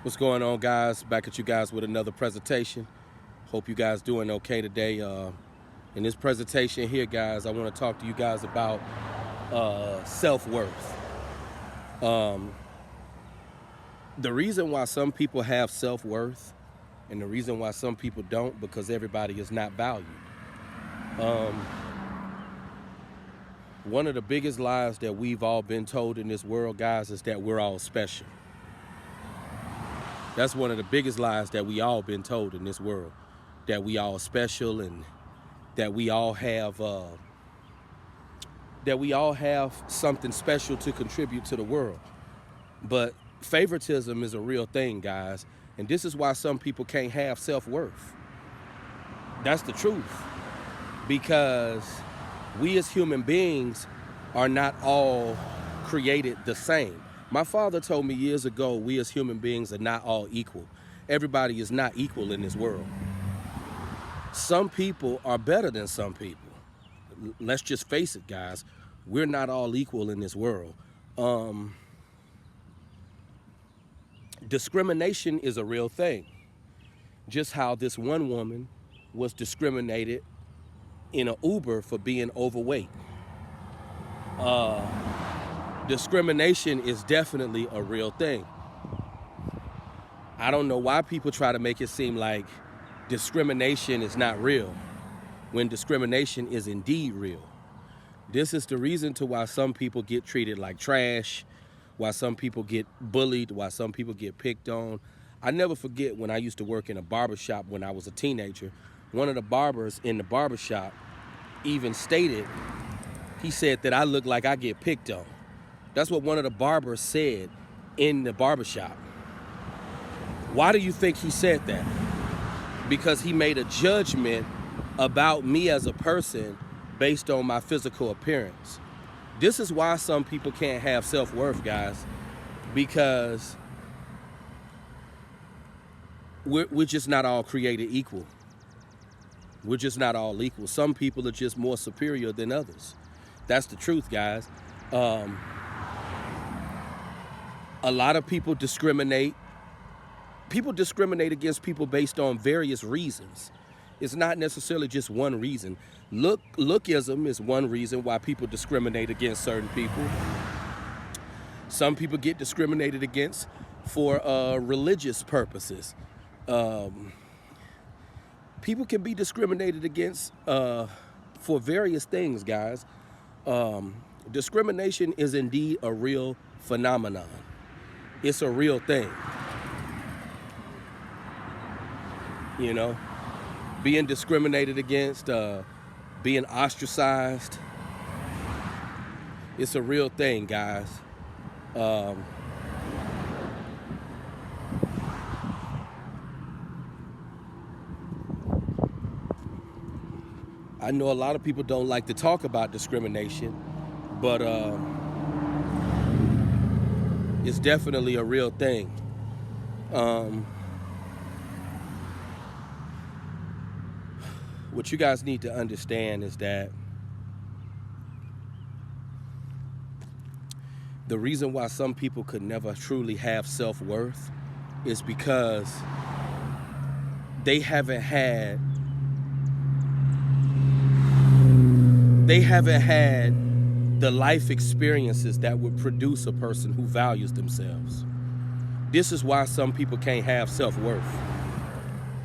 What's going on, guys? Back at you guys with another presentation. Hope you guys doing okay today. In this presentation here, guys, I want to talk to you guys about self-worth. The reason why some people have self-worth and the reason why some people don't, because everybody is not valued. One of the biggest lies that we've all been told in this world, guys, is that we're all special. That's one of the biggest lies that we all been told in this world, that we all special and that we all have something special to contribute to the world. But favoritism is a real thing, guys, and this is why some people can't have self-worth. That's the truth, because we as human beings are not all created the same. My father told me years ago, we as human beings are not all equal. Everybody is not equal in this world. Some people are better than some people. Let's just face it, guys. We're not all equal in this world. Discrimination is a real thing. Just how this one woman was discriminated in an Uber for being overweight. Discrimination is definitely a real thing. I don't know why people try to make it seem like discrimination is not real, when discrimination is indeed real. This is the reason to why some people get treated like trash, why some people get bullied, why some people get picked on. I never forget when I used to work in a barbershop when I was a teenager. One of the barbers in the barbershop even stated, he said that I look like I get picked on. That's what one of the barbers said in the barbershop. Why do you think he said that? Because he made a judgment about me as a person based on my physical appearance. This is why some people can't have self-worth, guys, because we're just not all created equal. We're just not all equal. Some people are just more superior than others. That's the truth, guys. A lot of people discriminate. People discriminate against people based on various reasons. It's not necessarily just one reason. Lookism is one reason why people discriminate against certain people. Some people get discriminated against for religious purposes. People can be discriminated against for various things, guys. Discrimination is indeed a real phenomenon. It's a real thing. You know, being discriminated against, being ostracized, it's a real thing, guys. I know a lot of people don't like to talk about discrimination, but it's definitely a real thing. What you guys need to understand is that the reason why some people could never truly have self-worth is because they haven't had the life experiences that would produce a person who values themselves. This is why some people can't have self-worth,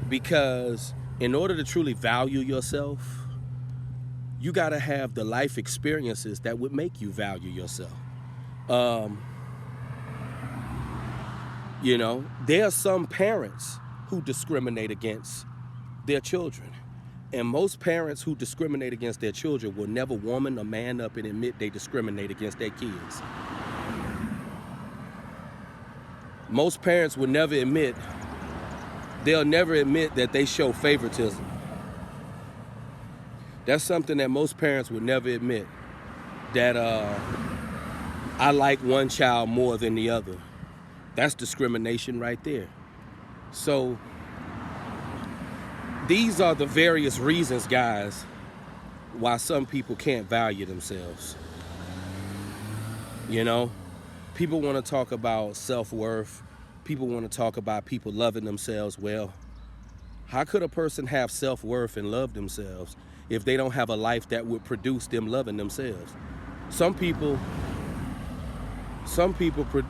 because in order to truly value yourself, you got to have the life experiences that would make you value yourself. You know, there are some parents who discriminate against their children. And most parents who discriminate against their children will never woman a man up and admit they discriminate against their kids. Most parents will never admit, they'll never admit that they show favoritism. That's something that most parents would never admit, that I like one child more than the other. That's discrimination right there. So these are the various reasons, guys, why some people can't value themselves. You know, people want to talk about self-worth. people want to talk about people loving themselves. Well, how could a person have self-worth and love themselves if they don't have a life that would produce them loving themselves? Some people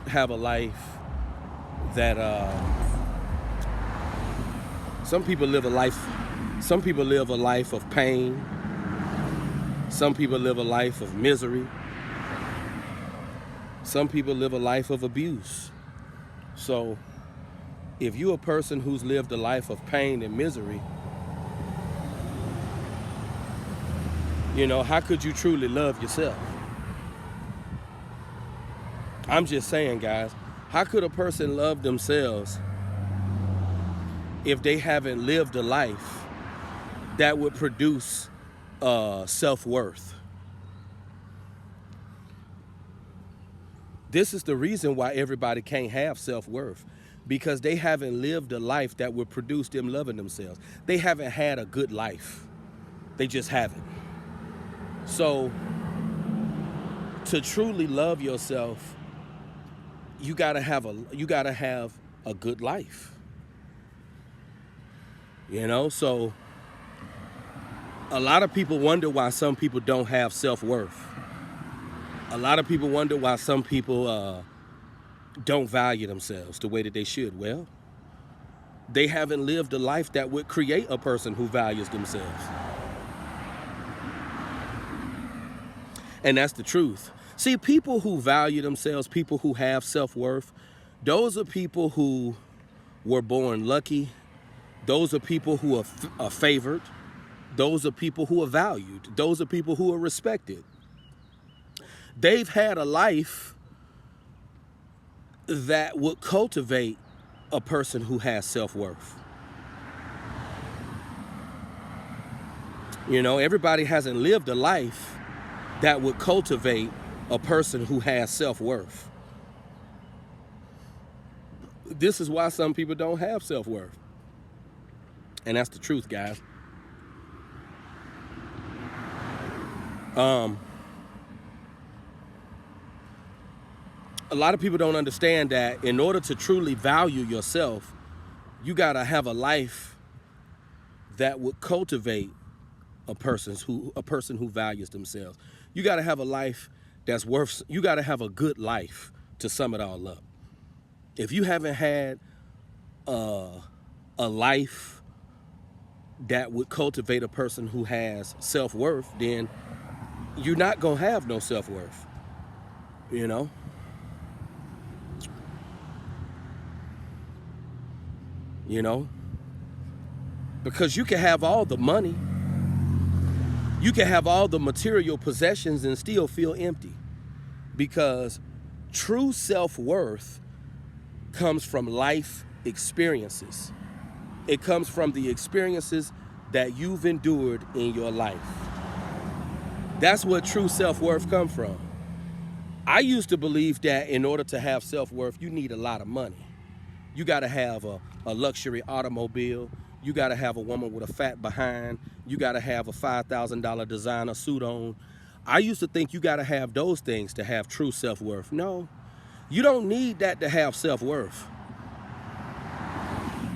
have a life that some people live a life of pain. Some people live a life of misery. Some people live a life of abuse. So if you're a person who's lived a life of pain and misery, how could you truly love yourself? I'm just saying, guys, how could a person love themselves if they haven't lived a life that would produce self-worth? This is the reason why everybody can't have self-worth, because they haven't lived a life that would produce them loving themselves. They haven't had a good life. They just haven't. So to truly love yourself, you gotta have a good life. So a lot of people wonder why some people don't have self-worth. A lot of people wonder why some people don't value themselves the way that they should. Well, they haven't lived a life that would create a person who values themselves. And that's the truth. See, people who value themselves, people who have self-worth, those are people who were born lucky. Those are people who are favored. Those are people who are valued. Those are people who are respected. They've had a life that would cultivate a person who has self-worth. Everybody hasn't lived a life that would cultivate a person who has self-worth. This is why some people don't have self-worth. And that's the truth, guys. A lot of people don't understand that in order to truly value yourself, you gotta have a life that would cultivate a person who values themselves. You gotta have a life that's worth. You gotta have a good life to sum it all up. If you haven't had a life that would cultivate a person who has self-worth, then you're not gonna have no self-worth. Because you can have all the money, you can have all the material possessions and still feel empty, because true self-worth comes from life experiences. It comes from the experiences that you've endured in your life. That's what true self-worth comes from. I used to believe that in order to have self-worth, you need a lot of money. You got to have a luxury automobile. You got to have a woman with a fat behind. You got to have a $5,000 designer suit on. I used to think you got to have those things to have true self-worth. No, you don't need that to have self-worth.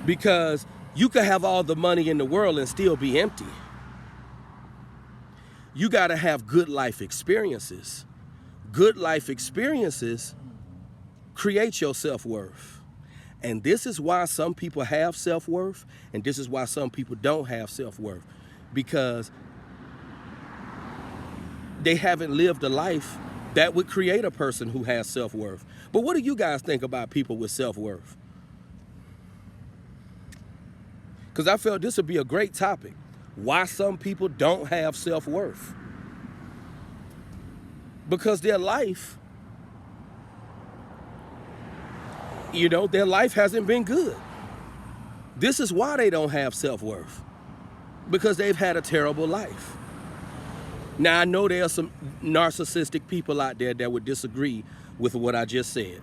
Because you could have all the money in the world and still be empty. You got to have good life experiences. Good life experiences create your self-worth. And this is why some people have self-worth, and this is why some people don't have self-worth, because they haven't lived a life that would create a person who has self-worth. But what do you guys think about people with self-worth? Because I felt this would be a great topic. Why some people don't have self-worth. Because their life, their life hasn't been good. This is why they don't have self-worth. Because they've had a terrible life. Now, I know there are some narcissistic people out there that would disagree with what I just said.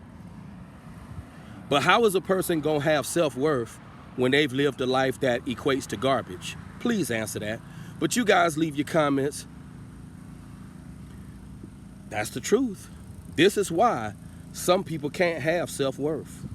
But how is a person going to have self-worth when they've lived a life that equates to garbage? Please answer that. But you guys leave your comments. That's the truth. This is why some people can't have self-worth.